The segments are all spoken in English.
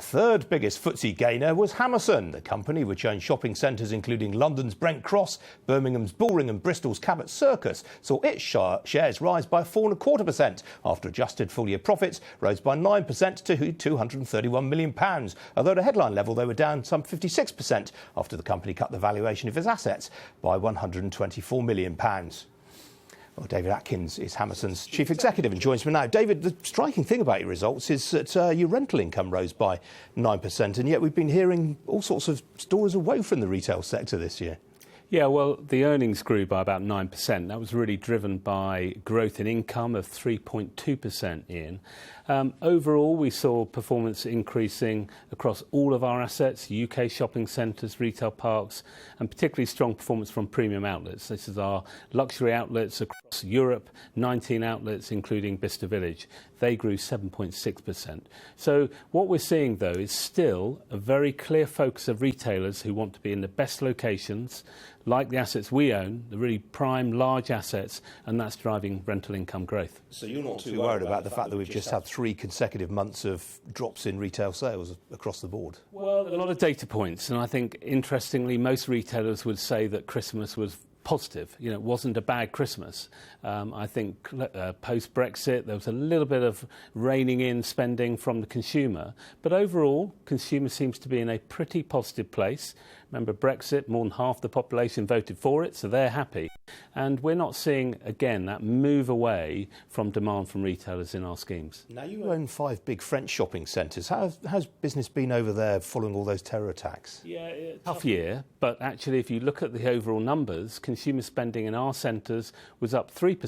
third biggest FTSE gainer was Hammerson, the company which owns shopping centres including London's Brent Cross, Birmingham's Bullring and Bristol's Cabot Circus, saw its shares rise by 4.25% after adjusted full-year profits rose by 9% to £231 million, although at a headline level they were down some 56% after the company cut the valuation of its assets by £124 million. Well, David Atkins is Hammerson's chief executive and joins me now. David, the striking thing about your results is that your rental income rose by 9%, and yet we've been hearing all sorts of stories of woe from the retail sector this year. Yeah, well, the earnings grew by about 9%. That was really driven by growth in income of 3.2%, Ian. Overall, we saw performance increasing across all of our assets, UK shopping centres, retail parks, and particularly strong performance from premium outlets. This is our luxury outlets across Europe, 19 outlets, including Bicester Village. They grew 7.6%. So what we're seeing, though, is still a very clear focus of retailers who want to be in the best locations, like the assets we own, the really prime, large assets, and that's driving rental income growth. So you're not too worried about the fact that we've just had 3 consecutive months of drops in retail sales across the board? Well, a lot of data points, and I think, interestingly, most retailers would say that Christmas was positive. You know, it wasn't a bad Christmas. I think post-Brexit there was a little bit of reining in spending from the consumer, but overall, consumer seems to be in a pretty positive place. Remember, Brexit, more than half the population voted for it, so they're happy. And we're not seeing, again, that move away from demand from retailers in our schemes. Now, you own 5 big French shopping centres. How's business been over there following all those terror attacks? Yeah, tough year, but actually, if you look at the overall numbers, consumer spending in our centres was up 3%.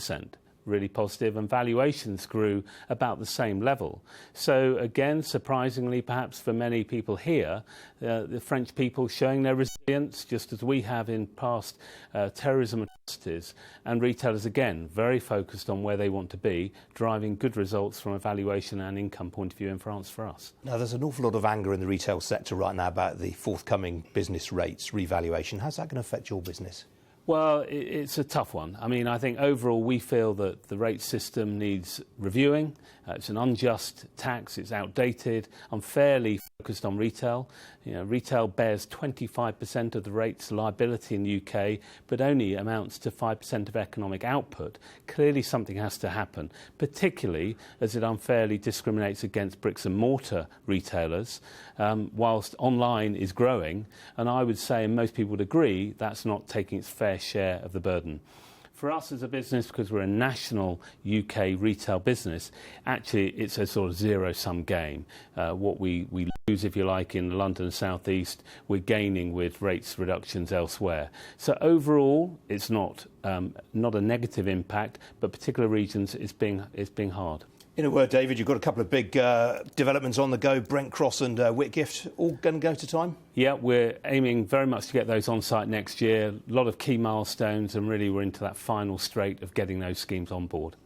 Really positive, and valuations grew about the same level. So again, surprisingly perhaps for many people here, the French people showing their resilience just as we have in past terrorism atrocities, and retailers again very focused on where they want to be, driving good results from a valuation and income point of view in France for us. Now, there's an awful lot of anger in the retail sector right now about the forthcoming business rates revaluation. How's that going to affect your business? Well, it's a tough one. I mean, I think overall we feel that the rate system needs reviewing. It's an unjust tax, it's outdated, unfairly focused on retail. You know, retail bears 25% of the rate's liability in the UK, but only amounts to 5% of economic output. Clearly something has to happen, particularly as it unfairly discriminates against bricks and mortar retailers, whilst online is growing. And I would say, and most people would agree, that's not taking its fair share of the burden. For us as a business, because we're a national UK retail business, actually it's a sort of zero-sum game. What we lose, if you like, in the London South East, we're gaining with rates reductions elsewhere. So overall, it's not a negative impact, but particular regions it's being hard. In a word, David, you've got a couple of big developments on the go, Brent Cross and Whitgift, all going to go to time? Yeah, we're aiming very much to get those on site next year. A lot of key milestones, and really we're into that final straight of getting those schemes on board.